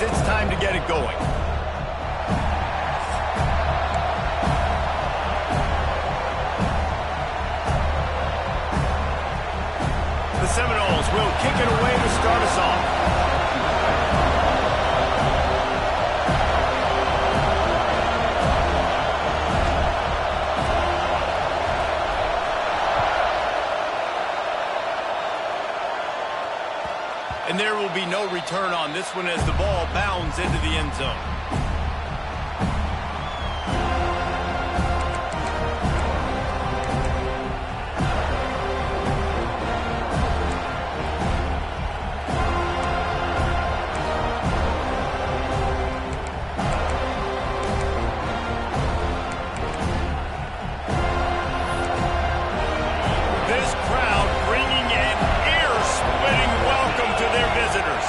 guys, it's time to get it going. The Seminoles will kick it away to start us off. And there will be no return on this one as the ball bounds into the end zone. This crowd bringing an ear-splitting welcome to their visitors.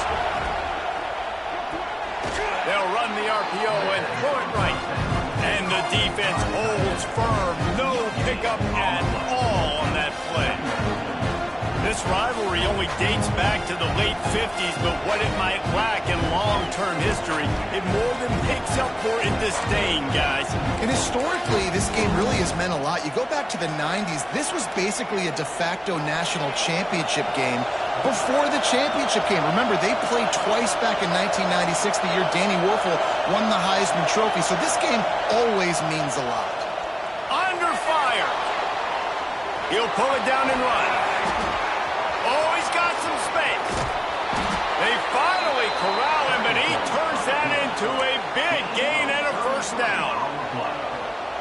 They'll run the RPO and throw it right. And the defense holds firm. No pickup at all on that play. This rivalry only dates back to the late 50s, but what it might lack in long-term history, it more than makes up for in disdain, guys. And historically, this game really has meant a lot. You go back to the 90s, this was basically a de facto national championship game before the championship game. Remember, they played twice back in 1996, the year Danny Werfel won the Heisman Trophy. So this game always means a lot. Under fire. He'll pull it down and run. Oh, he's got some space. They finally corral him, but he turns that into a big gain and a first down.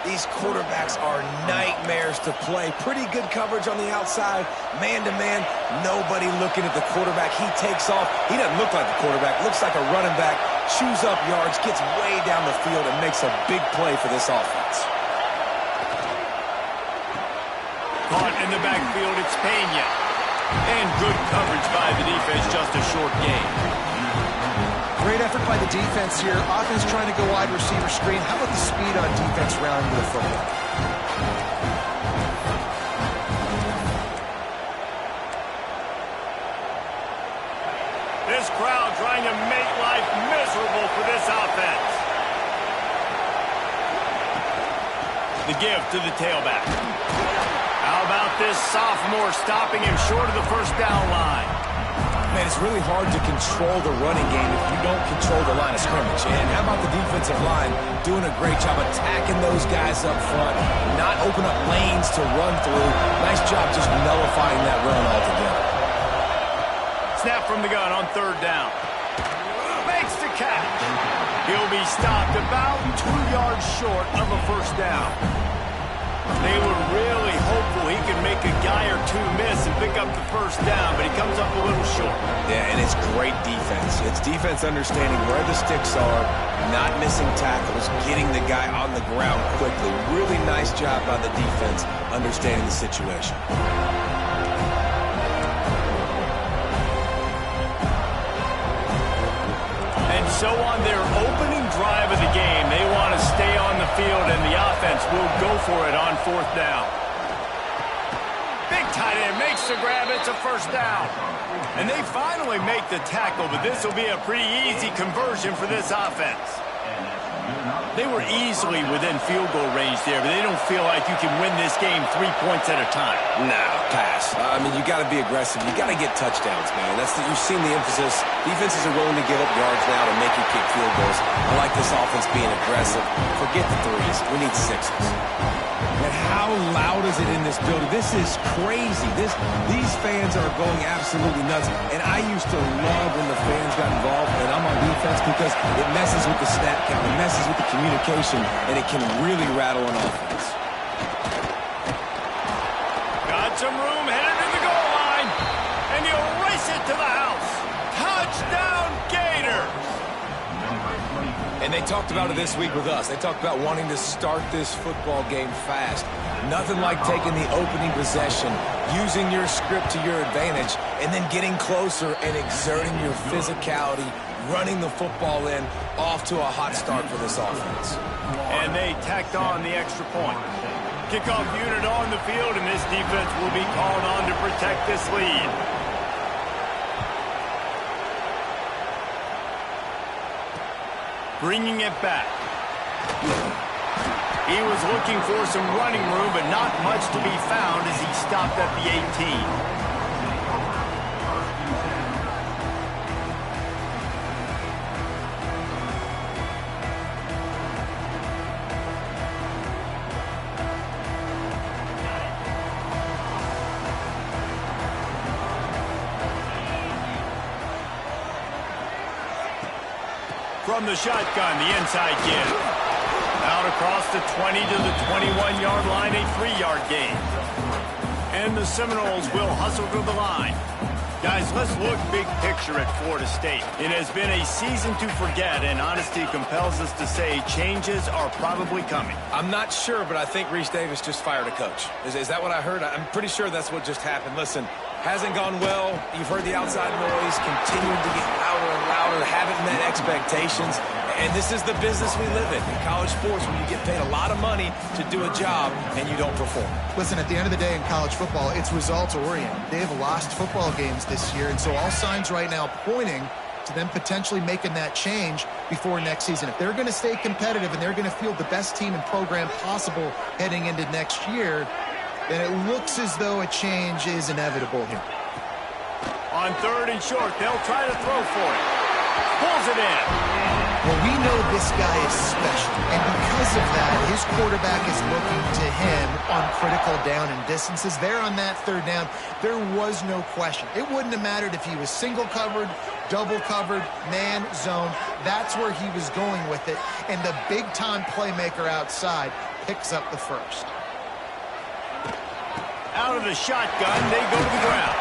These quarterbacks are nightmares to play. Pretty good coverage on the outside. Man-to-man, nobody looking at the quarterback. He takes off. He doesn't look like a quarterback. Looks like a running back. Chews up yards, gets way down the field, and makes a big play for this offense. Caught in the backfield, it's Pena. And good coverage by the defense, just a short gain. Great effort by the defense here. Offense trying to go wide receiver screen. How about the speed on defense rounding the football? This crowd trying to make life miserable for this offense. The give to the tailback. How about this sophomore stopping him short of the first down line? Man, it's really hard to control the running game if you don't control the line of scrimmage. And how about the defensive line doing a great job attacking those guys up front, not open up lanes to run through. Nice job just nullifying that run altogether. Snap from the gun on third down. Makes the catch. He'll be stopped about 2 yards short of a first down. They were really hopeful he could make a guy or two miss and pick up the first down, but he comes up a little short. Yeah, and it's great defense. It's defense understanding where the sticks are, not missing tackles, getting the guy on the ground quickly. Really nice job by the defense understanding the situation. And so on their opening drive of the game, they want to stay on the field, and the offense will go for it on fourth down. Big tight end makes the grab. It's a first down. And they finally make the tackle, but this will be a pretty easy conversion for this offense. They were easily within field goal range there, but they don't feel like you can win this game 3 points at a time. No, pass. I mean, you got to be aggressive. You got to get touchdowns, man. You've seen the emphasis. Defenses are willing to give up yards now to make you kick field goals. I like this offense being aggressive. Forget the threes. We need sixes. And how loud is it in this building? This is crazy. These fans are going absolutely nuts. And I used to love when the fans got involved, and I'm on defense because it messes with the snap count. It messes with the communication, and it can really rattle an offense. Got some room, headed to the goal line, and he'll race it to the house. Touchdown, Gators! And they talked about it this week with us. They talked about wanting to start this football game fast. Nothing like taking the opening possession, using your script to your advantage, and then getting closer and exerting your physicality, running the football in, off to a hot start for this offense. And they tacked on the extra point. Kickoff unit on the field, and this defense will be called on to protect this lead. Bringing it back. He was looking for some running room, but not much to be found as he stopped at the 18. From the shotgun, the inside give. Out across the 20 to the 21-yard line, a 3-yard gain. And the Seminoles will hustle to the line. Guys, let's look big picture at Florida State. It has been a season to forget, and honesty compels us to say changes are probably coming. I'm not sure, but I think Reese Davis just fired a coach. Is that what I heard? I'm pretty sure that's what just happened. Listen, hasn't gone well. You've heard the outside noise, continuing to get louder and louder, haven't met expectations. And this is the business we live in college sports, when you get paid a lot of money to do a job and you don't perform. Listen, at the end of the day in college football, it's results-oriented. They have lost football games this year, and so all signs right now pointing to them potentially making that change before next season. If they're going to stay competitive and they're going to field the best team and program possible heading into next year, then it looks as though a change is inevitable here. On 3rd and short, they'll try to throw for it. Pulls it in. Well, we know this guy is special, and because of that, his quarterback is looking to him on critical down and distances. There on that 3rd down, there was no question. It wouldn't have mattered if he was single covered, double covered, man, zone. That's where he was going with it, and the big-time playmaker outside picks up the first. Out of the shotgun, they go to the ground.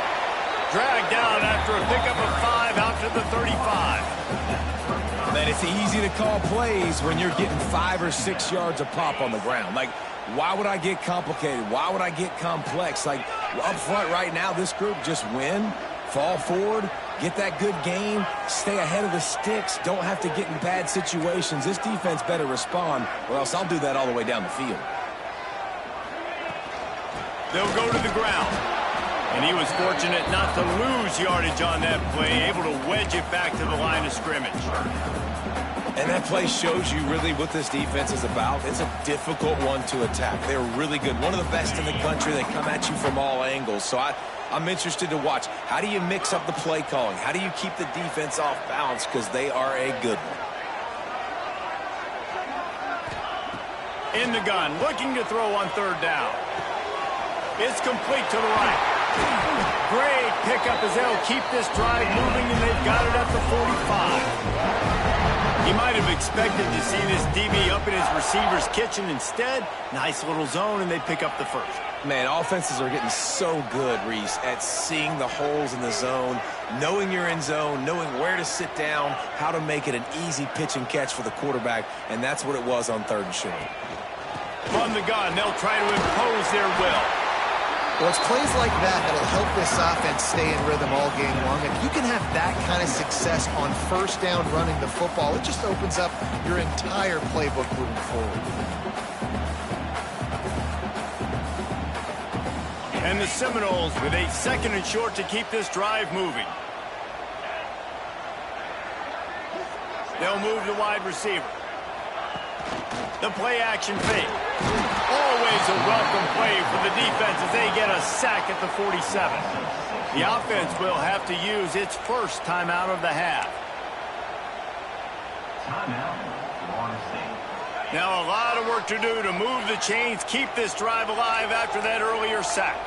Dragged down after a pickup of 5 out to the 35. Man, it's easy to call plays when you're getting 5 or 6 yards a pop on the ground. Like, why would I get complicated? Why would I get complex? Like, up front right now, this group just win, fall forward, get that good gain, stay ahead of the sticks, don't have to get in bad situations. This defense better respond, or else I'll do that all the way down the field. They'll go to the ground. And he was fortunate not to lose yardage on that play, able to wedge it back to the line of scrimmage. And that play shows you really what this defense is about. It's a difficult one to attack. They're really good. One of the best in the country. They come at you from all angles. So I'm interested to watch. How do you mix up the play calling? How do you keep the defense off balance? Because they are a good one. In the gun, looking to throw on 3rd down. It's complete to the right. Great pickup as they'll keep this drive moving, and they've got it at the 45. He might have expected to see this DB up in his receiver's kitchen. Instead, nice little zone, and they pick up the first. Man, offenses are getting so good, Reese, at seeing the holes in the zone, knowing you're in zone, knowing where to sit down, how to make it an easy pitch and catch for the quarterback, and that's what it was on 3rd and short. From the gun, they'll try to impose their will. Well, it's plays like that that'll help this offense stay in rhythm all game long. If you can have that kind of success on 1st down running the football, it just opens up your entire playbook moving forward. And the Seminoles with a 2nd and short to keep this drive moving. They'll move the wide receiver. The play action fake. Always a welcome play for the defense as they get a sack at the 47. The offense will have to use its first timeout of the half. Now a lot of work to do to move the chains, keep this drive alive after that earlier sack.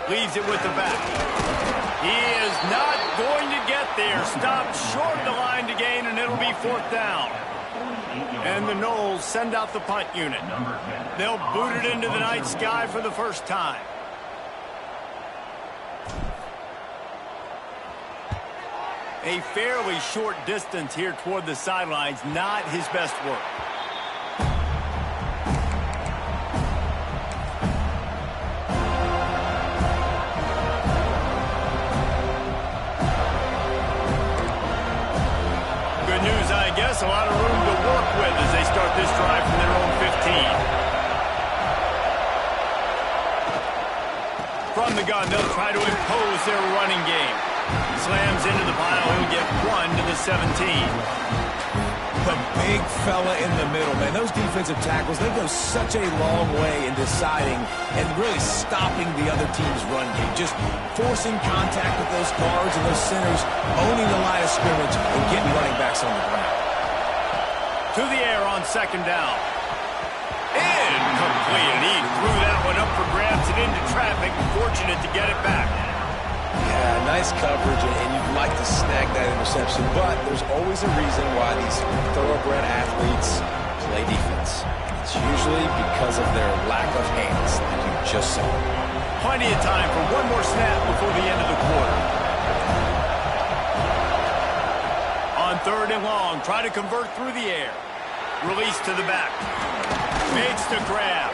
Leaves it with the back. He is not going to get there. Stopped short of the line to gain, and it'll be 4th down. And the Noles send out the punt unit. They'll boot it into the night sky for the first time. A fairly short distance here toward the sidelines, not his best work. A lot of room to work with as they start this drive from their own 15. From the gun, they'll try to impose their running game. Slams into the pile. He'll get 1 to the 17. The big fella in the middle, man. Those defensive tackles, they go such a long way in deciding and really stopping the other team's run game. Just forcing contact with those guards and those centers, owning the line of scrimmage, and getting running backs on the ground. To the air on second down. Incomplete. He threw that one up for grabs and into traffic. Fortunate to get it back. Yeah, nice coverage, and you'd like to snag that interception, but there's always a reason why these thoroughbred athletes play defense. It's usually because of their lack of hands, like you just saw. Plenty of time for one more snap before the end of the quarter. On third and long, try to convert through the air. Release to the back. Makes the grab.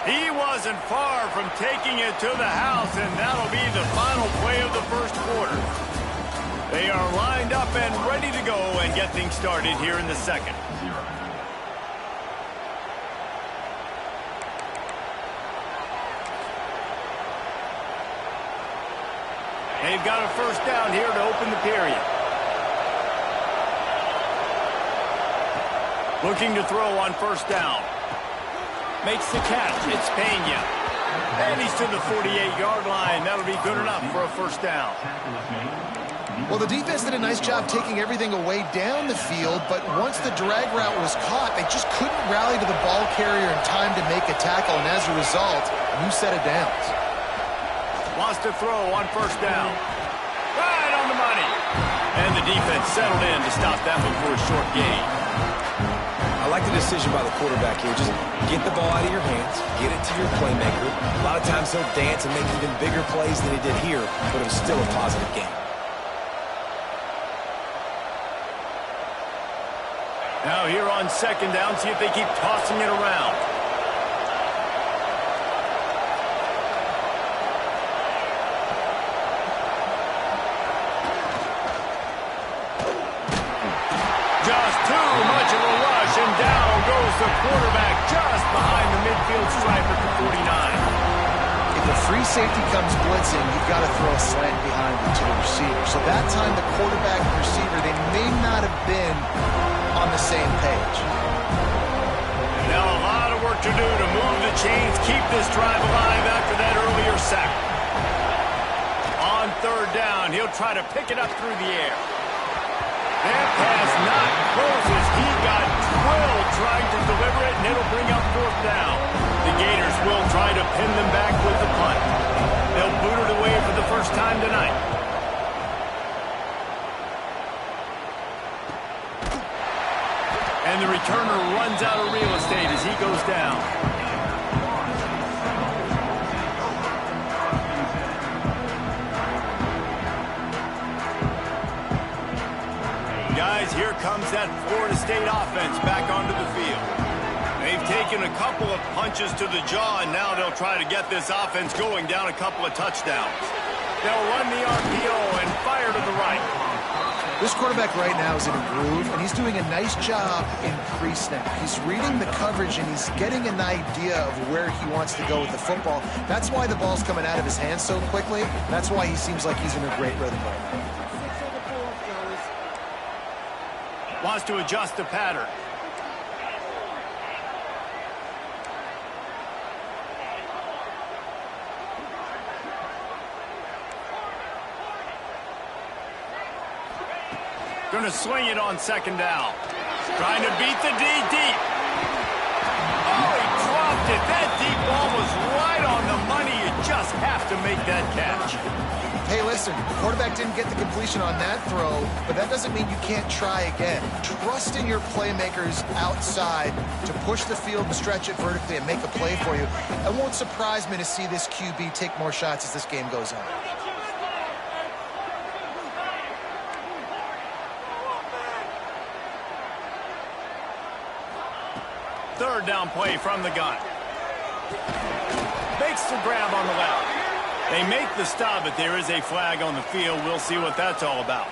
He wasn't far from taking it to the house, and that'll be the final play of the first quarter. They are lined up and ready to go and get things started here in the second. They've got a first down here to open the period. Looking to throw on first down. Makes the catch. It's Pena. And he's to the 48-yard line. That'll be good enough for a first down. Well, the defense did a nice job taking everything away down the field, but once the drag route was caught, they just couldn't rally to the ball carrier in time to make a tackle, and as a result, new set of downs. Wants to throw on first down. Right on the money. And the defense settled in to stop that one for a short gain. I like the decision by the quarterback here. Just get the ball out of your hands, get it to your playmaker. A lot of times he'll dance and make even bigger plays than he did here, but it was still a positive game. Now here on second down, see if they keep tossing it around. Just too much of a rush, and down goes the quarterback just behind the midfield stripe at the 49. If a free safety comes blitzing, you've got to throw a slant behind it to the receiver. So that time the quarterback and receiver, they may not have been on the same page. Now a lot of work to do to move the chains, keep this drive alive after that earlier sack. On third down, he'll try to pick it up through the air. That pass not close as he got drilled trying to deliver it, and it'll bring up fourth down. The Gators will try to pin them back with the punt. They'll boot it away for the first time tonight. And the returner runs out of real estate as he goes down. Guys, here comes that Florida State offense back onto the field. They've taken a couple of punches to the jaw, and now they'll try to get this offense going down a couple of touchdowns. They'll run the RPO and fire to the right. This quarterback right now is in a groove, and he's doing a nice job in pre-snap. He's reading the coverage, and he's getting an idea of where he wants to go with the football. That's why the ball's coming out of his hands so quickly. That's why he seems like he's in a great rhythm right now. Wants to adjust the pattern. Going to swing it on second down. Trying to beat the D deep. Oh, he dropped it. That deep ball was right on the money. You just have to make that catch. Hey, listen, the quarterback didn't get the completion on that throw, but that doesn't mean you can't try again. Trust in your playmakers outside to push the field and stretch it vertically and make a play for you. It won't surprise me to see this QB take more shots as this game goes on. Third down play from the gun. Makes the grab on the left. They make the stop, but there is a flag on the field. We'll see what that's all about.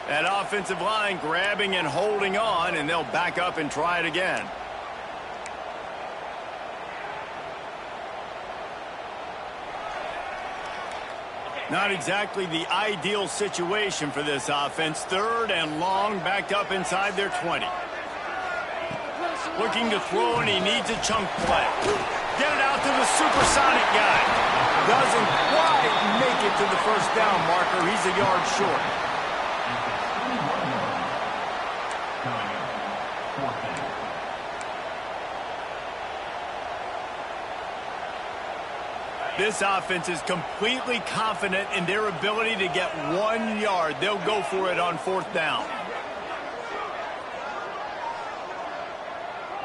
That offensive line grabbing and holding on, and they'll back up and try it again. Not exactly the ideal situation for this offense. 3rd and long, backed up inside their 20. Looking to throw, and he needs a chunk play. Get it out to the supersonic guy. Doesn't quite make it to the first down marker. He's a yard short. This offense is completely confident in their ability to get 1 yard. They'll go for it on 4th down.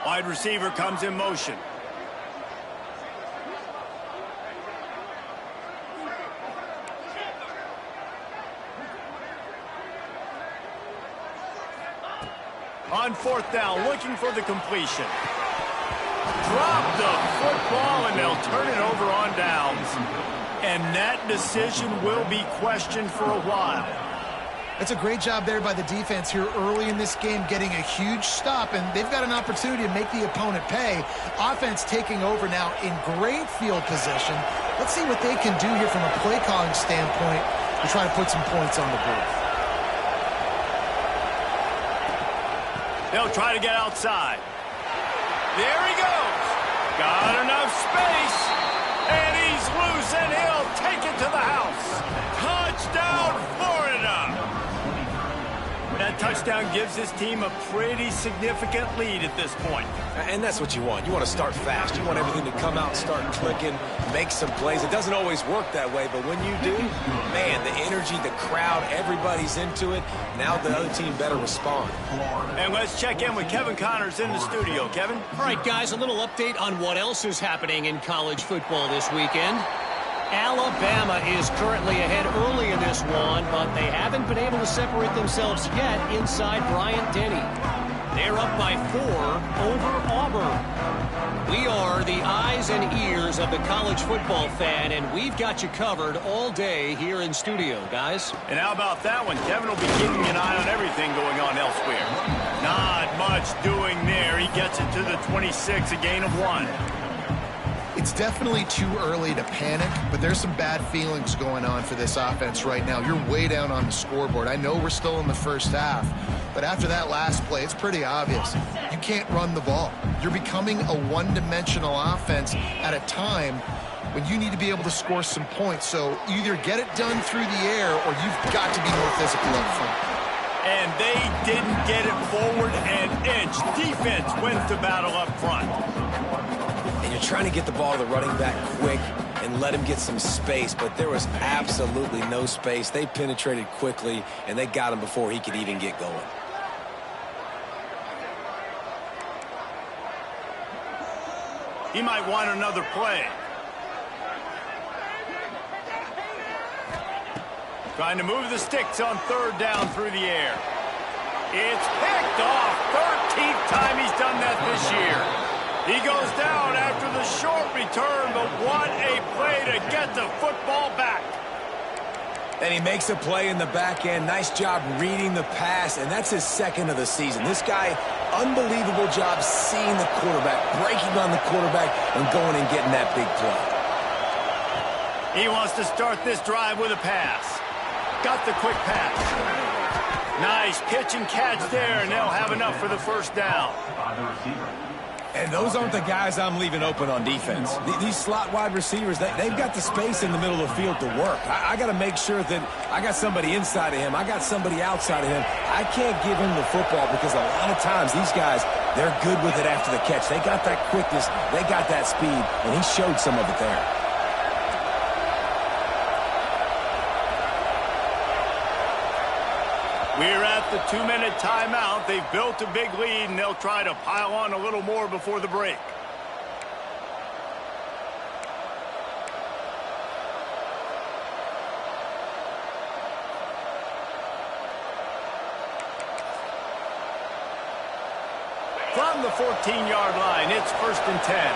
Wide receiver comes in motion. On 4th down, looking for the completion. Drop the football, and they'll turn it over on downs. And that decision will be questioned for a while. It's a great job there by the defense here early in this game, getting a huge stop, and they've got an opportunity to make the opponent pay. Offense taking over now in great field position. Let's see what they can do here from a play calling standpoint to try to put some points on the board. They'll try to get outside. There he goes. Got enough space. And he's loose, and he'll take it to the house. Touchdown, Florida. That touchdown gives his team a pretty significant lead at this point. And that's what you want. You want to start fast. You want everything to come out and start clicking, make some plays. It doesn't always work that way, but when you do, man, the energy, the crowd, everybody's into it. Now the other team better respond. And let's check in with Kevin Connors in the studio. Kevin? All right, guys, a little update on what else is happening in college football this weekend. Alabama is currently ahead early in this one, but they haven't been able to separate themselves yet inside Bryant-Denny. They're up by 4 over Auburn. We are the eyes and ears of the college football fan, and we've got you covered all day here in studio, guys. And how about that one? Kevin will be keeping an eye on everything going on elsewhere. Not much doing there. He gets it to the 26, a gain of 1. It's definitely too early to panic, but there's some bad feelings going on for this offense right now. You're way down on the scoreboard. I know we're still in the first half, but after that last play, it's pretty obvious. You can't run the ball. You're becoming a one-dimensional offense at a time when you need to be able to score some points. So either get it done through the air or you've got to be more physical up front. And they didn't get it forward an inch. Defense wins the battle up front. And you're trying to get the ball to the running back quick and let him get some space, but there was absolutely no space. They penetrated quickly, and they got him before he could even get going. He might want another play. Trying to move the sticks on 3rd down through the air. It's picked off. 13th time he's done that this year. He goes down after the short return, but what a play to get the football back. And he makes a play in the back end. Nice job reading the pass, and that's his 2nd of the season. This guy, unbelievable job seeing the quarterback, breaking on the quarterback, and going and getting that big play. He wants to start this drive with a pass. Got the quick pass. Nice pitch and catch there, and they'll have enough for the first down. And those aren't the guys I'm leaving open on defense. These slot wide receivers, they've got the space in the middle of the field to work. I got to make sure that I got somebody inside of him. I got somebody outside of him. I can't give him the football because a lot of times these guys, they're good with it after the catch. They got that quickness. They got that speed, and he showed some of it there. We're at the 2-minute timeout. They've built a big lead, and they'll try to pile on a little more before the break. From the 14-yard line, it's 1st and 10.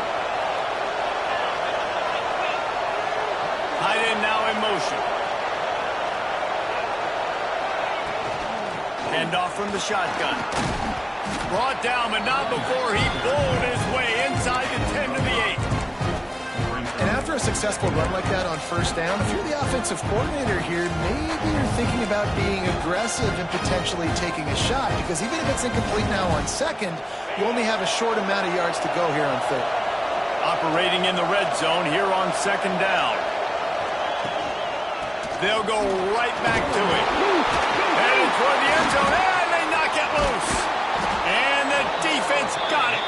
Tight end now in motion. Handoff from the shotgun. Brought down, but not before he bowled his way inside the 10 to the 8. And after a a successful run like that on first down, if you're the offensive coordinator here, maybe you're thinking about being aggressive and potentially taking a shot, because even if it's incomplete now on second, you only have a short amount of yards to go here on third. Operating in the red zone here on second down. They'll go right back to it. Headed toward the end zone, and they knock it loose. And the defense got it.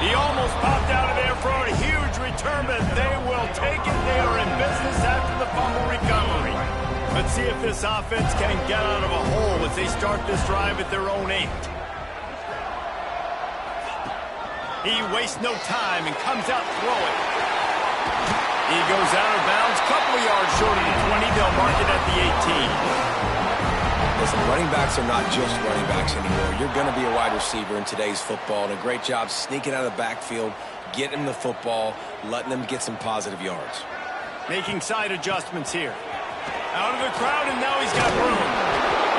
He almost popped out of there for a huge return, but they will take it. They are in business after the fumble recovery. Let's see if this offense can get out of a hole as they start this drive at their own 8. He wastes no time and comes out throwing. He goes out of bounds, couple of yards short of the 20. They'll mark it at the 18. Listen, running backs are not just running backs anymore. You're going to be a wide receiver in today's football, and a great job sneaking out of the backfield, getting them the football, letting them get some positive yards. Making side adjustments here. Out of the crowd, and now he's got room.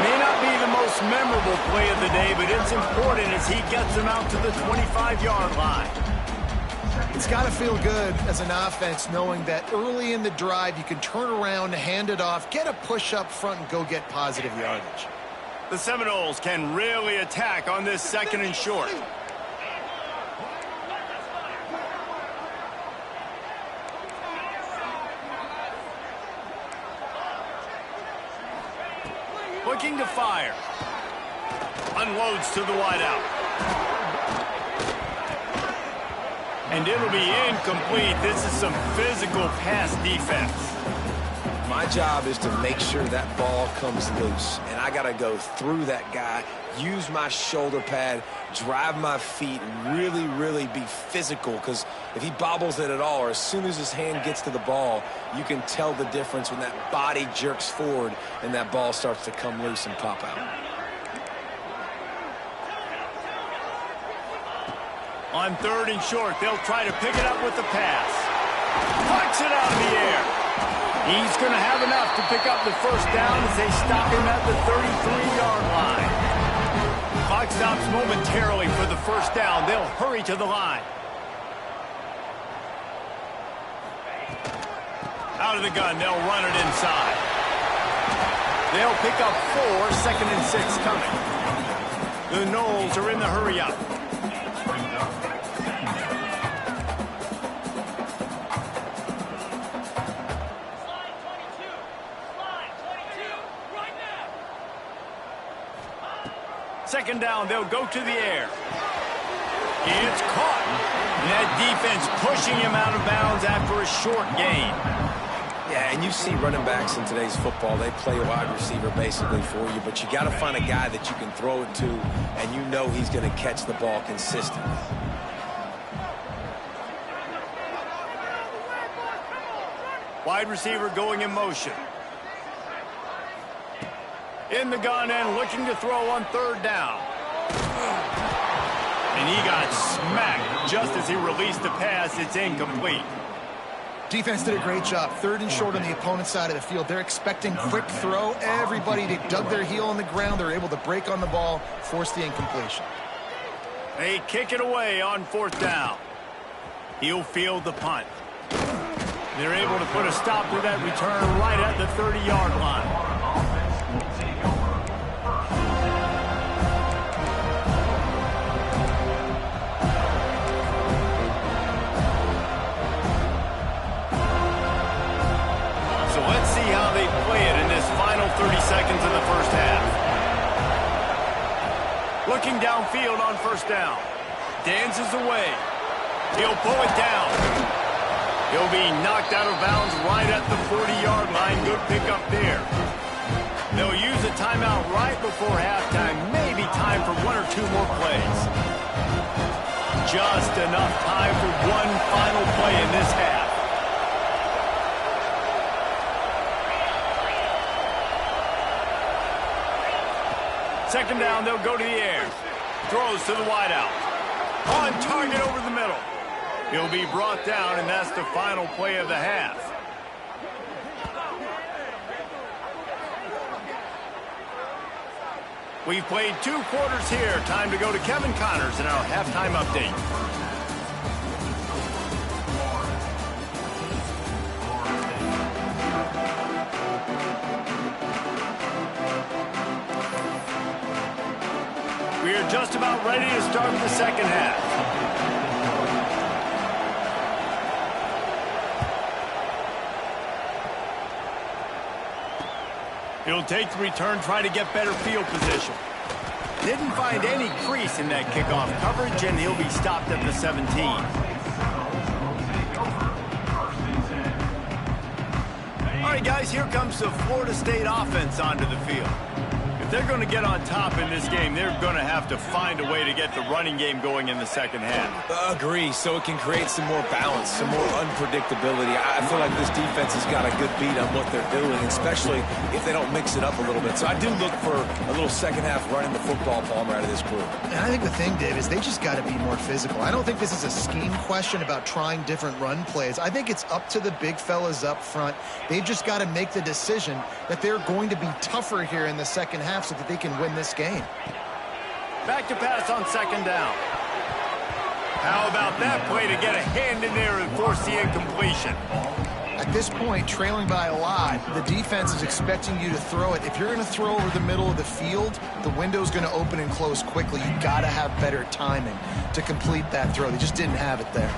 May not be the most memorable play of the day, but it's important as he gets them out to the 25-yard line. It's got to feel good as an offense knowing that early in the drive you can turn around, hand it off, get a push up front, and go get positive yardage. The Seminoles can really attack on this second and short. Looking to fire. Unloads to the wideout. And it'll be incomplete. This is some physical pass defense. My job is to make sure that ball comes loose, and I got to go through that guy, use my shoulder pad, drive my feet, and really, really be physical, because if he bobbles it at all, or as soon as his hand gets to the ball, you can tell the difference when that body jerks forward and that ball starts to come loose and pop out. On third and short, they'll try to pick it up with the pass. Pucks it out of the air. He's going to have enough to pick up the first down as they stop him at the 33-yard line. Clock stops momentarily for the first down. They'll hurry to the line. Out of the gun, they'll run it inside. They'll pick up 4, second and 6 coming. The Noles are in the hurry-up. Second down, they'll go to the air. It's caught. And that defense pushing him out of bounds after a short gain. Yeah, and you see running backs in today's football, they play a wide receiver basically for you, but you got to find a guy that you can throw it to, and you know he's going to catch the ball consistently. Wide receiver going in motion. In the gun and looking to throw on third down. And he got smacked just as he released the pass. It's incomplete. Defense did a great job. Third and short on the opponent's side of the field. They're expecting quick throw. Everybody dug their heel on the ground. They're able to break on the ball, force the incompletion. They kick it away on fourth down. He'll field the punt. They're able to put a stop to that return right at the 30-yard line. Let's see how they play it in this final 30 seconds of the first half. Looking downfield on first down. Dances away. He'll pull it down. He'll be knocked out of bounds right at the 40-yard line. Good pickup there. They'll use a timeout right before halftime. Maybe time for 1 or 2 more plays. Just enough time for one final play in this half. Second down, they'll go to the air. Throws to the wideout. On target over the middle. He'll be brought down, and that's the final play of the half. We've played 2 quarters here. Time to go to Kevin Connors in our halftime update. just about ready to start the second half. He'll take the return, try to get better field position. Didn't find any crease in that kickoff coverage, and he'll be stopped at the 17. All right, guys, here comes the Florida State offense onto the field. If they're going to get on top in this game, they're going to have to find a way to get the running game going in the second half. Agree, so it can create some more balance, some more unpredictability. I feel like this defense has got a good beat on what they're doing, especially if they don't mix it up a little bit. So I do look for a little second half running the football, Palmer, out of this group. And I think the thing, Dave, is they just got to be more physical. I don't think this is a scheme question about trying different run plays. I think it's up to the big fellas up front. They've just got to make the decision that they're going to be tougher here in the second half so that they can win this game. Back to pass on second down. How about that play to get a hand in there and force the incompletion? At this point, trailing by a lot, the defense is expecting you to throw it. If you're going to throw over the middle of the field, the window's going to open and close quickly. You've got to have better timing to complete that throw. They just didn't have it there.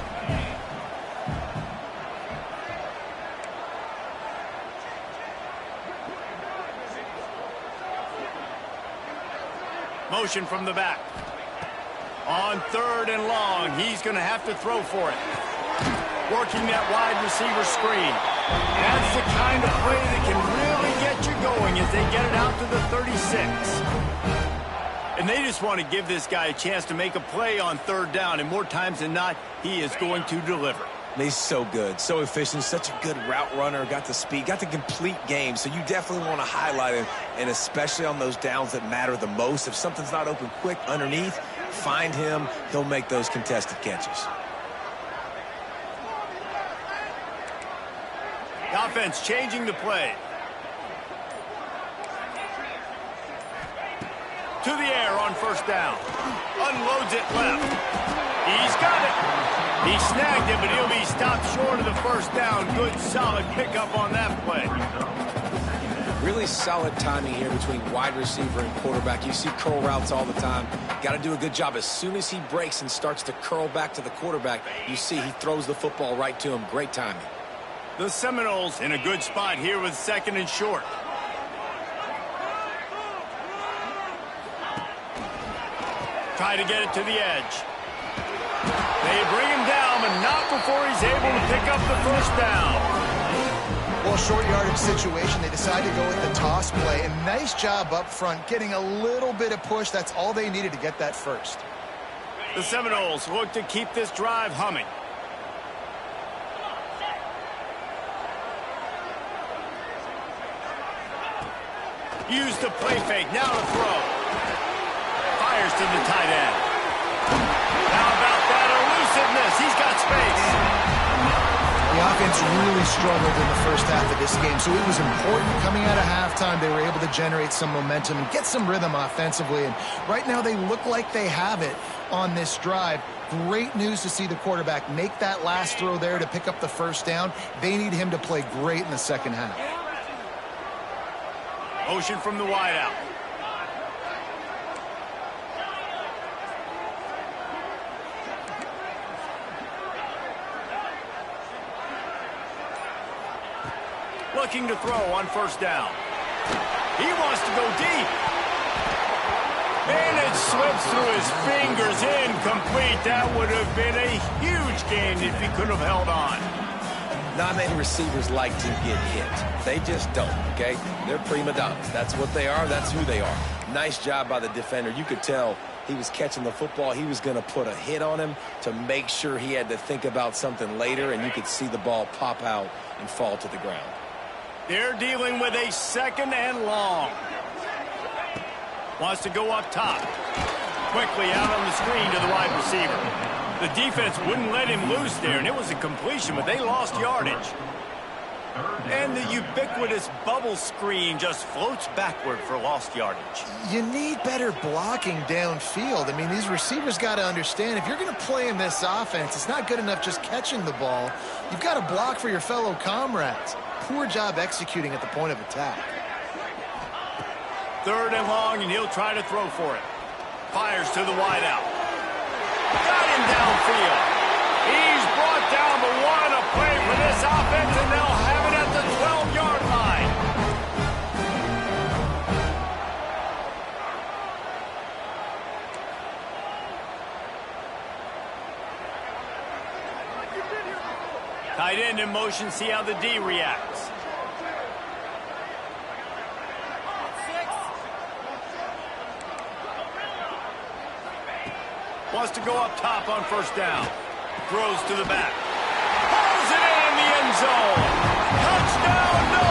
Motion from the back. On third and long, he's going to have to throw for it. Working that wide receiver screen. That's the kind of play that can really get you going as they get it out to the 36. And they just want to give this guy a chance to make a play on third down, and more times than not, he is going to deliver. He's so good, so efficient, such a good route runner, got the speed, got the complete game, so you definitely want to highlight him, and especially on those downs that matter the most. If something's not open quick underneath, find him, he'll make those contested catches. The offense changing the play. To the air on first down. Unloads it left. He's got it. He snagged it, but he'll be stopped short of the first down. Good, solid pickup on that play. Really solid timing here between wide receiver and quarterback. You see curl routes all the time. Got to do a good job. As soon as he breaks and starts to curl back to the quarterback, you see he throws the football right to him. Great timing. The Seminoles in a good spot here with second and short. Try to get it to the edge. They bring him down, but not before he's able to pick up the first down. Well, short yardage situation, they decide to go with the toss play. And nice job up front, getting a little bit of push. That's all they needed to get that first. The Seminoles look to keep this drive humming. Use the play fake, now to throw. Fires to the tight end. How about that elusiveness? He's got space. The offense really struggled in the first half of this game, so it was important coming out of halftime they were able to generate some momentum and get some rhythm offensively. And right now they look like they have it on this drive. Great news to see the quarterback make that last throw there to pick up the first down. They need him to play great in the second half. Motion from the wideout. Looking to throw on first down. He wants to go deep. And it slips through his fingers. Incomplete. That would have been a huge gain if he could have held on. Not many receivers like to get hit. They just don't, okay? They're prima donnas. That's what they are. That's who they are. Nice job by the defender. You could tell he was catching the football. He was going to put a hit on him to make sure he had to think about something later, and you could see the ball pop out and fall to the ground. They're dealing with a second and long. Wants to go up top. Quickly out on the screen to the wide receiver. The defense wouldn't let him loose there, and it was a completion, but they lost yardage. And the ubiquitous bubble screen just floats backward for lost yardage. You need better blocking downfield. I mean, these receivers got to understand, if you're going to play in this offense, it's not good enough just catching the ball. You've got to block for your fellow comrades. Poor job executing at the point of attack. Third and long, and he'll try to throw for it. Fires to the wideout. Got him downfield. He's brought down, but what a play for this offense, and they'll have it at the 12-yard line. Tight end in motion, see how the D reacts. Wants to go up top on first down. Throws to the back. Pulls it in the end zone. Touchdown, no!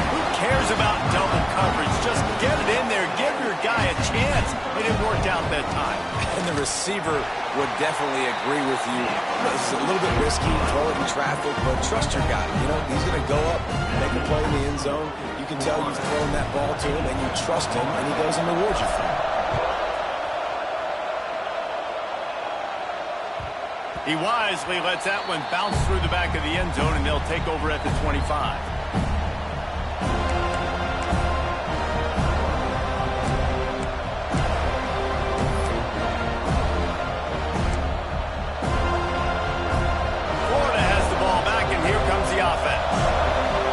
Who cares about double coverage? Just get it in there. Give your guy a chance. It didn't work out that time. And the receiver would definitely agree with you. This is a little bit risky, throw it in traffic, but trust your guy. You know, he's going to go up, make a play in the end zone. You can tell you've thrown that ball to him, and you trust him, and he goes and rewards you for it. He wisely lets that one bounce through the back of the end zone, and they'll take over at the 25. Florida has the ball back, and here comes the offense.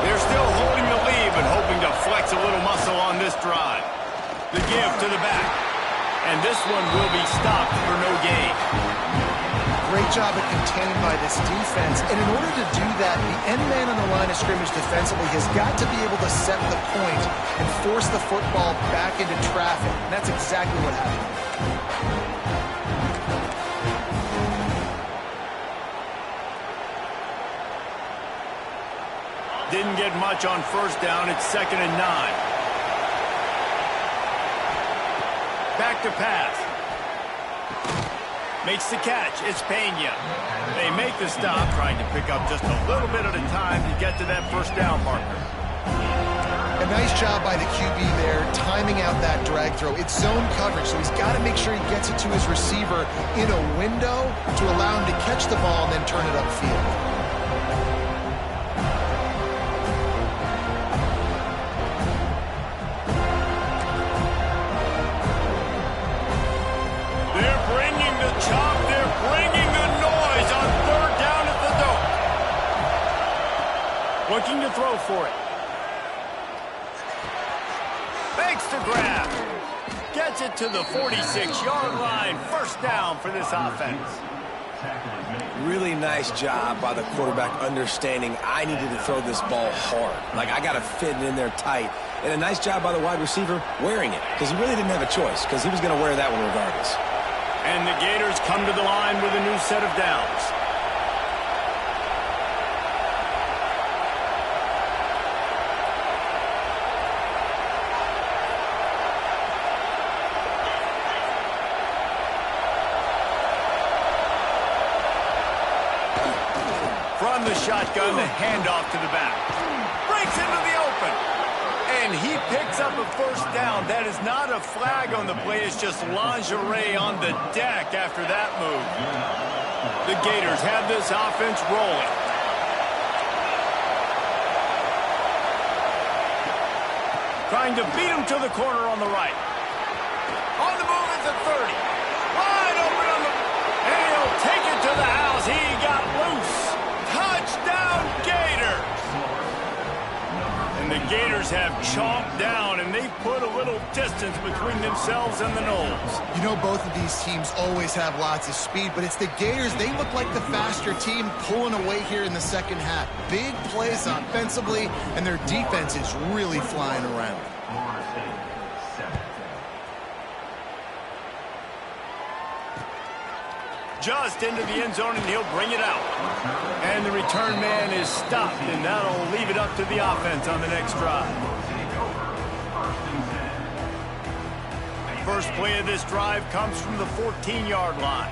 They're still holding the lead, but hoping to flex a little muscle on this drive. The give to the back, and this one will be stopped for no gain. Great job at containing by this defense. And in order to do that, the end man on the line of scrimmage defensively has got to be able to set the point and force the football back into traffic. And that's exactly what happened. Didn't get much on first down. It's 2nd and 9. Back to pass. Makes the catch. It's Pena. They make the stop, trying to pick up just a little bit at a time to get to that first down marker. A nice job by the QB there, timing out that drag throw. It's zone coverage, so he's got to make sure he gets it to his receiver in a window to allow him to catch the ball and then turn it upfield. Chop, they're bringing the noise on 3rd down at the Dome. Looking to throw for it. Makes the grab. Gets it to the 46-yard line. First down for this offense. Really nice job by the quarterback understanding I needed to throw this ball hard. Like, I got to fit it in there tight. And a nice job by the wide receiver wearing it, because he really didn't have a choice, because he was going to wear that one regardless. And the Gators come to the line with a new set of downs. From the shotgun, the handoff to the back. Breaks into the open. And he picks up a first down. That is not a flag on the play. It's just lingerie on the deck after that move. The Gators have this offense rolling. Trying to beat him to the corner on the right. On the move at the 30. Wide open on the... And he'll take it to the house. He got loose. Touchdown, Gators. And the Gators have chomped down, and they've put a little distance between themselves and the Noles. You know, both of these teams always have lots of speed, but it's the Gators. They look like the faster team pulling away here in the second half. Big plays offensively, and their defense is really flying around. Just into the end zone, and he'll bring it out. And the return man is stopped, and that'll leave it up to the offense on the next drive. First play of this drive comes from the 14-yard line.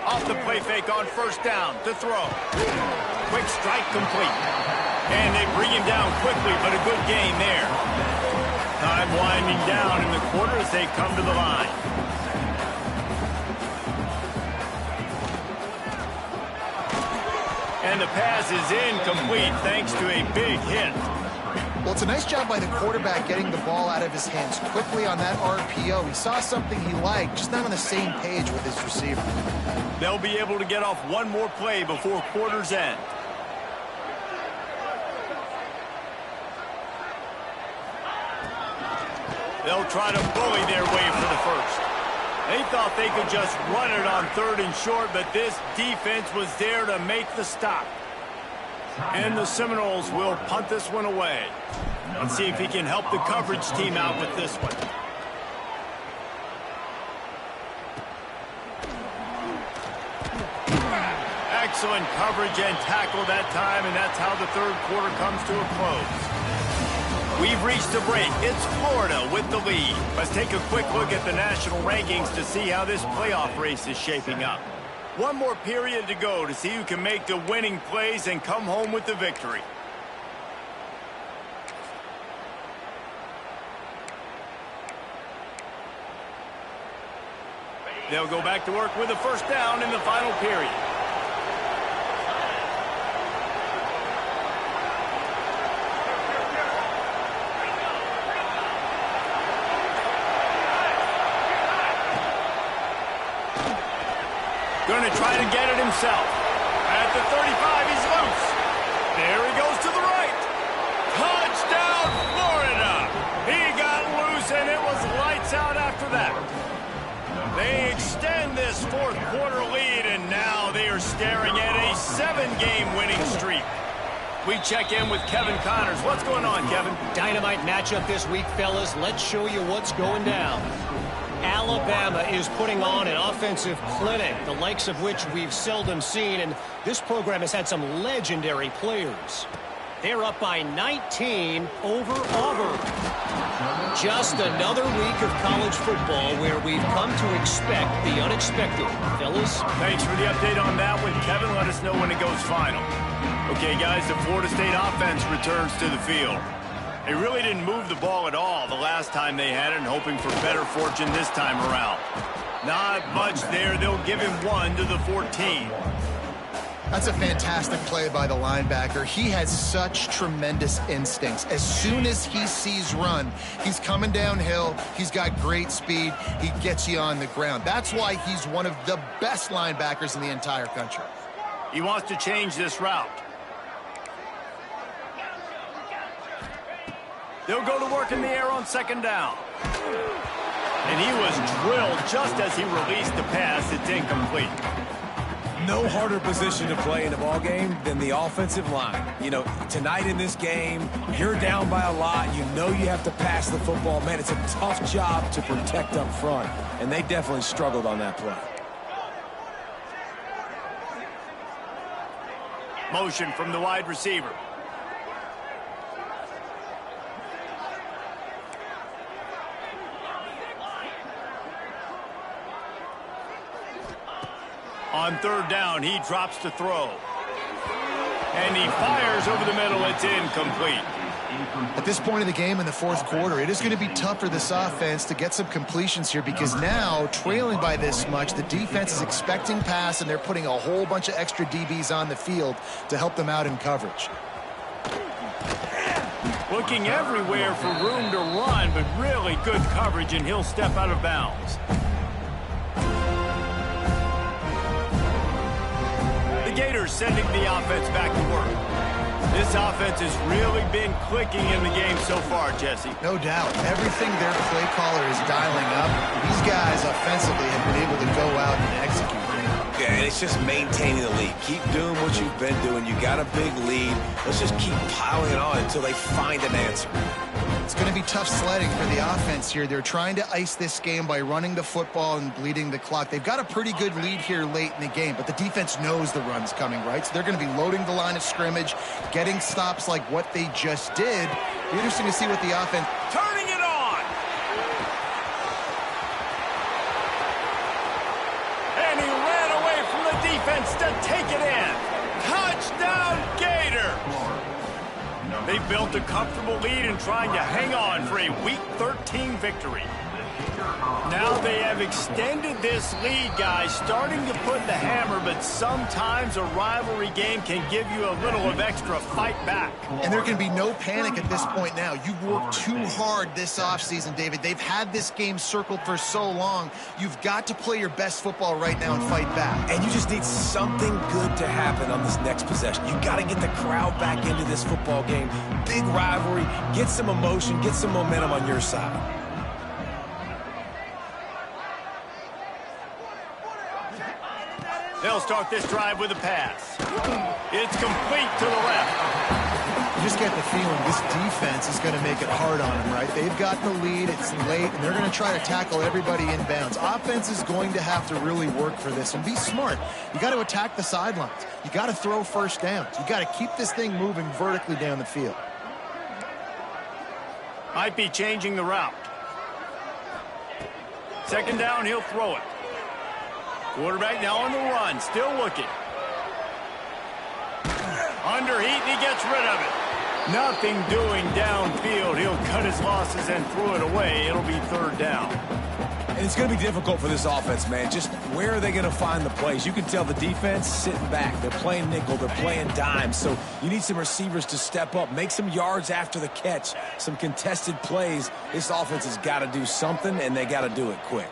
Off the play fake on first down to throw. Quick strike complete. And they bring him down quickly, but a good gain there. Time winding down in the quarter as they come to the line. And the pass is incomplete thanks to a big hit. Well, it's a nice job by the quarterback getting the ball out of his hands quickly on that RPO. He saw something he liked, just not on the same page with his receiver. They'll be able to get off one more play before quarter's end. They'll try to bully their way for the first. They thought they could just run it on 3rd and short, but this defense was there to make the stop. And the Seminoles will punt this one away. Let's see if he can help the coverage team out with this one. Excellent coverage and tackle that time, and that's how the 3rd quarter comes to a close. We've reached a break. It's Florida with the lead. Let's take a quick look at the national rankings to see how this playoff race is shaping up. One more period to go to see who can make the winning plays and come home with the victory. They'll go back to work with a first down in the final period. Going to try to get it himself. At the 35, he's loose. There he goes to the right. Touchdown, Florida. He got loose, and it was lights out after that. They extend this 4th quarter lead, and now they are staring at a 7-game winning streak. We check in with Kevin Connors. What's going on, Kevin? Dynamite matchup this week, fellas. Let's show you what's going down. Alabama is putting on an offensive clinic, the likes of which we've seldom seen, and this program has had some legendary players. They're up by 19 over Auburn. Just another week of college football where we've come to expect the unexpected. Fellas? Thanks for the update on that one, Kevin. Let us know when it goes final. Okay, guys, the Florida State offense returns to the field. They really didn't move the ball at all the last time they had it, and hoping for better fortune this time around. Not much there. They'll give him 1 to the 14. That's a fantastic play by the linebacker. He has such tremendous instincts. As soon as he sees run, he's coming downhill. He's got great speed. He gets you on the ground. That's why he's one of the best linebackers in the entire country. He wants to change this route. They'll go to work in the air on 2nd down. And he was drilled just as he released the pass. It's incomplete. No harder position to play in a ball game than the offensive line. You know, tonight in this game, you're down by a lot. You know you have to pass the football. Man, it's a tough job to protect up front, and they definitely struggled on that play. Motion from the wide receiver. On 3rd down, he drops to throw. And he fires over the middle. It's incomplete. At this point of the game in the 4th quarter, it is going to be tough for this offense to get some completions here, because now, trailing by this much, the defense is expecting pass, and they're putting a whole bunch of extra DBs on the field to help them out in coverage. Looking everywhere for room to run, but really good coverage, and he'll step out of bounds. The Gators sending the offense back to work. This offense has really been clicking in the game so far, Jesse. No doubt. Everything their play caller is dialing up, these guys offensively have been able to go out and execute. Yeah, and it's just maintaining the lead. Keep doing what you've been doing. You got a big lead. Let's just keep piling it on until they find an answer. It's going to be tough sledding for the offense here. They're trying to ice this game by running the football and bleeding the clock. They've got a pretty good lead here late in the game, but the defense knows the run's coming, right? So they're going to be loading the line of scrimmage, getting stops like what they just did. Be interesting to see what the offense... Turning it on! And he ran away from the defense to take it in. Touchdown, Gator! They built a comfortable lead and trying to hang on for a Week 13 victory. Now they have extended this lead, guys, starting to put the hammer, but sometimes a rivalry game can give you a little of extra fight back. And there can be no panic at this point now. You've worked too hard this offseason, David. They've had this game circled for so long. You've got to play your best football right now and fight back. And you just need something good to happen on this next possession. You got to get the crowd back into this football game. Big rivalry. Get some emotion. Get some momentum on your side. They'll start this drive with a pass. It's complete to the left. You just get the feeling this defense is going to make it hard on them, right? They've got the lead, it's late, and they're going to try to tackle everybody inbounds. Offense is going to have to really work for this and be smart. You got to attack the sidelines. You got to throw first downs. You got to keep this thing moving vertically down the field. Might be changing the route. Second down, he'll throw it. Quarterback now on the run, still looking. Under heat, and he gets rid of it. Nothing doing downfield. He'll cut his losses and throw it away. It'll be third down. And it's going to be difficult for this offense, man. Just where are they going to find the plays? You can tell the defense sitting back. They're playing nickel. They're playing dime. So you need some receivers to step up, make some yards after the catch, some contested plays. This offense has got to do something, and they got to do it quick.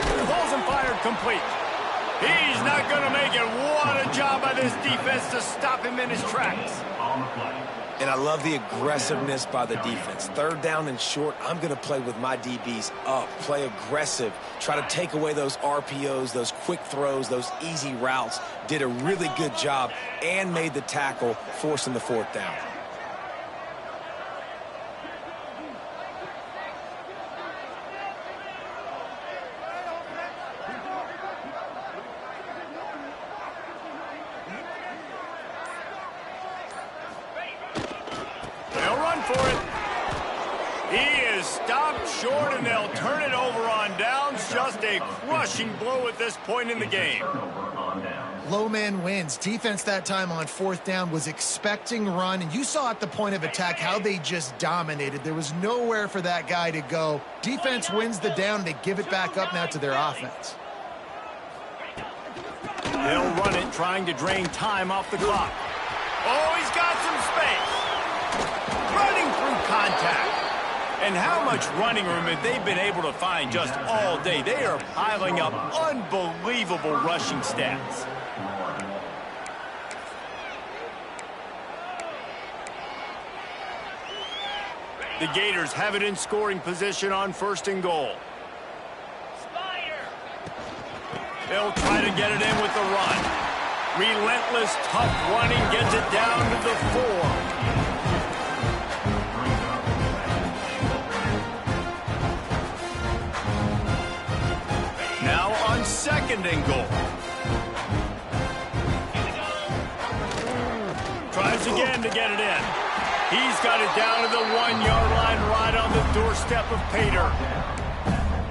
Balls and fired complete. He's not going to make it. What a job by this defense to stop him in his tracks. And I love the aggressiveness by the defense. Third down and short, I'm going to play with my DBs up, play aggressive, try to take away those RPOs, those quick throws, those easy routes. Did a really good job and made the tackle, forcing the fourth down. Short, and they'll turn it over on downs. Just a crushing blow at this point in the game. Low man wins. Defense that time on fourth down was expecting run, and you saw at the point of attack how they just dominated. There was nowhere for that guy to go. Defense wins the down. They give it back up now to their offense. They'll run it, trying to drain time off the clock. Oh, he's got some space. Running through contact. And how much running room have they been able to find just all day? They are piling up unbelievable rushing stats. The Gators have it in scoring position on first and goal. They'll try to get it in with the run. Relentless, tough running gets it down to the 4. Second and goal. Tries again to get it in. He's got it down to the 1-yard line, right on the doorstep of Pater.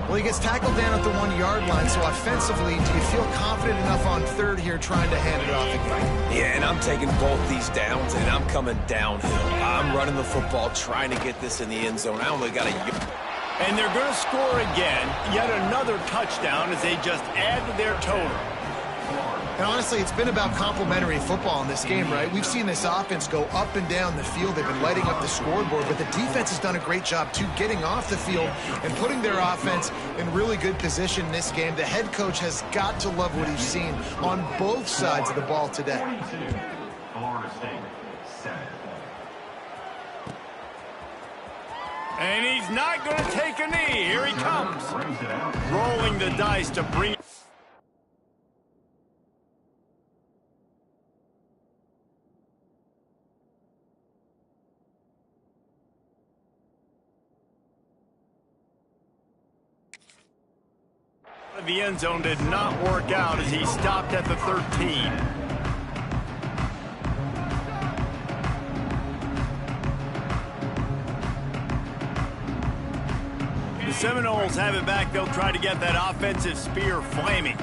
Well, he gets tackled down at the 1-yard line, so offensively, do you feel confident enough on third here trying to hand it off again? Yeah, and I'm taking both these downs, and I'm coming downhill. I'm running the football, trying to get this in the end zone. I only got a... And they're going to score again, yet another touchdown as they just add to their total. And honestly, it's been about complementary football in this game, right? We've seen this offense go up and down the field. They've been lighting up the scoreboard, but the defense has done a great job, too, getting off the field and putting their offense in really good position in this game. The head coach has got to love what he's seen on both sides of the ball today. And he's not going to take a knee. Here he comes. Rolling the dice to bring it. The end zone did not work out as he stopped at the 13. The Seminoles have it back. They'll try to get that offensive spear flaming.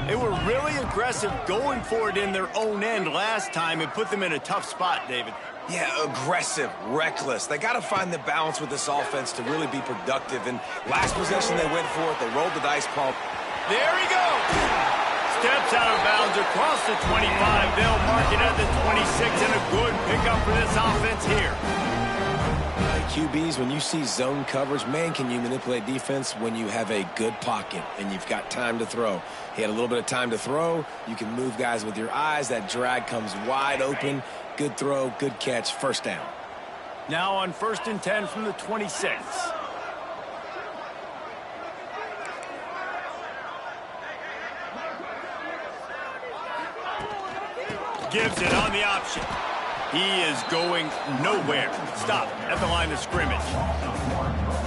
They were really aggressive going for it in their own end last time and put them in a tough spot, David. Yeah, aggressive, reckless. They got to find the balance with this offense to really be productive. And last possession, they went for it. They rolled the dice, Paul. There he goes. Steps out of bounds across the 25. They'll mark it at the 26, and a good pickup for this offense here. QBs, when you see zone coverage, man, can you manipulate defense when you have a good pocket and you've got time to throw. He had a little bit of time to throw. You can move guys with your eyes. That drag comes wide open. Good throw, good catch, first down. Now on 1st and 10 from the 26. Gives it on the option. He is going nowhere. Stop at the line of scrimmage.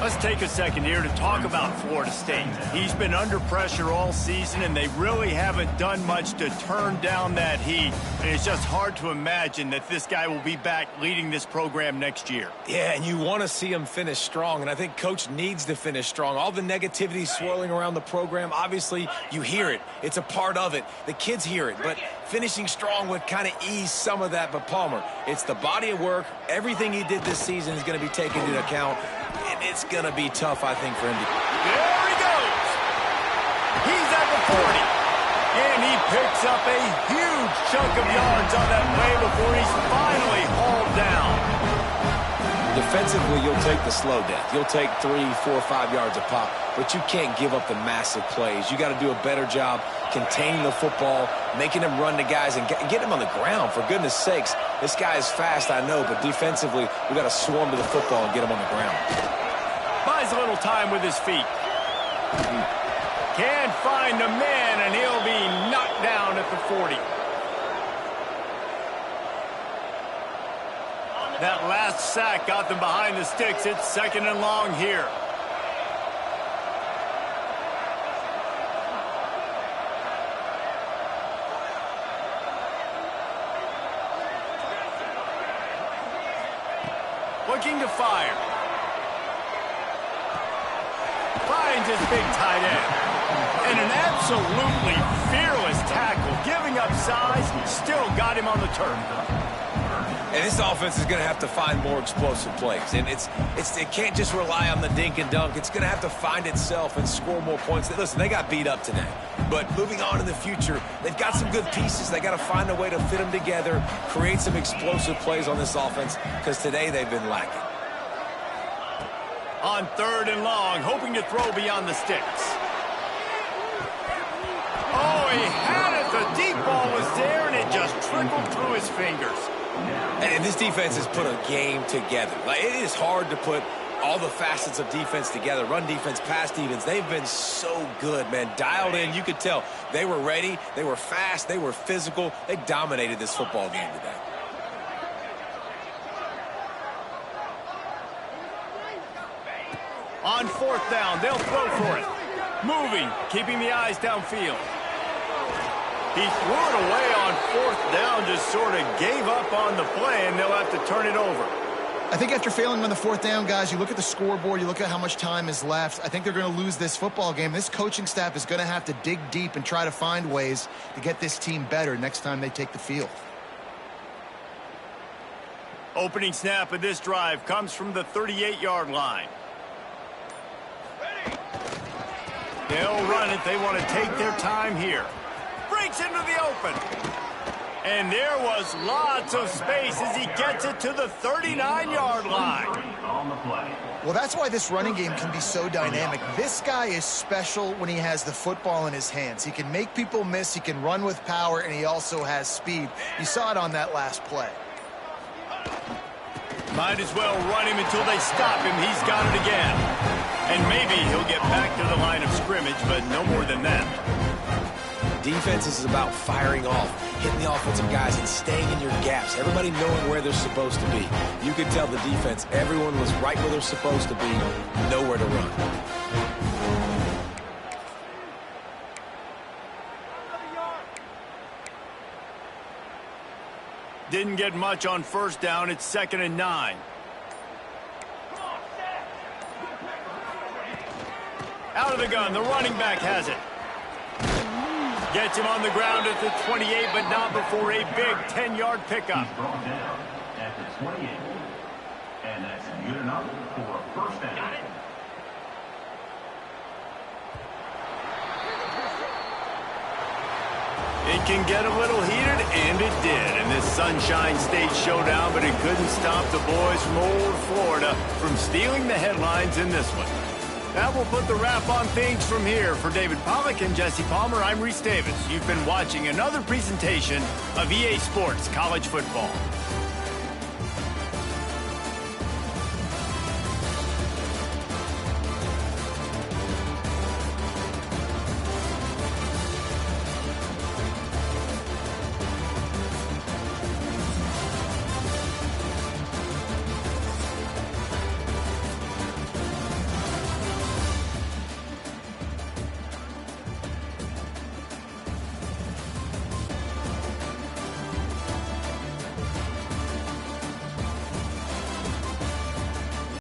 Let's take a second here to talk about Florida State. He's been under pressure all season, and they really haven't done much to turn down that heat. And it's just hard to imagine that this guy will be back leading this program next year. Yeah, and you want to see him finish strong, and I think Coach needs to finish strong. All the negativity swirling around the program, obviously, you hear it. It's a part of it. The kids hear it, but finishing strong would kind of ease some of that. But Palmer, it's the body of work. Everything he did this season is going to be taken into account. And it's going to be tough, I think, for him to... There he goes! He's at the 40. And he picks up a huge chunk of yards on that play before he's finally hauled down. Defensively, you'll take the slow death. You'll take 3, 4, 5 yards a pop. But you can't give up the massive plays. You got to do a better job containing the football, making him run to guys, and get him on the ground. For goodness sakes, this guy is fast, I know, but defensively, we got to swarm to the football and get him on the ground. Buys a little time with his feet. Can't find the man, and he'll be knocked down at the 40. That last sack got them behind the sticks. It's 2nd and long here. Looking to fire. Finds his big tight end. And an absolutely fearless tackle. Giving up size, still got him on the turf. And this offense is going to have to find more explosive plays. And it can't just rely on the dink and dunk. It's going to have to find itself and score more points. Listen, they got beat up today. But moving on in the future, they've got some good pieces. They got to find a way to fit them together, create some explosive plays on this offense, because today they've been lacking. On 3rd and long, hoping to throw beyond the sticks. Oh, he had it. The deep ball was there, and it just trickled through his fingers. And this defense has put a game together. Like, it is hard to put all the facets of defense together. Run defense, pass defense. They've been so good, man. Dialed in. You could tell they were ready. They were fast. They were physical. They dominated this football game today. On 4th down, they'll throw for it. Moving, keeping the eyes downfield. He threw it away on 4th down, just sort of gave up on the play, and they'll have to turn it over. I think after failing on the 4th down, guys, you look at the scoreboard, you look at how much time is left. I think they're going to lose this football game. This coaching staff is going to have to dig deep and try to find ways to get this team better next time they take the field. Opening snap of this drive comes from the 38-yard line. They'll run it. They want to take their time here. Breaks into the open. And there was lots of space as he gets it to the 39-yard line. Well, that's why this running game can be so dynamic. This guy is special when he has the football in his hands. He can make people miss, he can run with power, and he also has speed. You saw it on that last play. Might as well run him until they stop him. He's got it again. And maybe he'll get back to the line of scrimmage, but no more than that. Defense is about firing off, hitting the offensive guys, and staying in your gaps. Everybody knowing where they're supposed to be. You could tell the defense, everyone was right where they're supposed to be, nowhere to run. Didn't get much on 1st down. It's 2nd and 9. Out of the gun. The running back has it. Gets him on the ground at the 28, but not before a big 10-yard pickup. He's brought down at the 28. And that's good enough for a first down. Got it. It can get a little heated, and it did in this Sunshine State showdown, but it couldn't stop the boys from old Florida from stealing the headlines in this one. That will put the wrap on things from here. For David Pollack and Jesse Palmer, I'm Reese Davis. You've been watching another presentation of EA Sports College Football.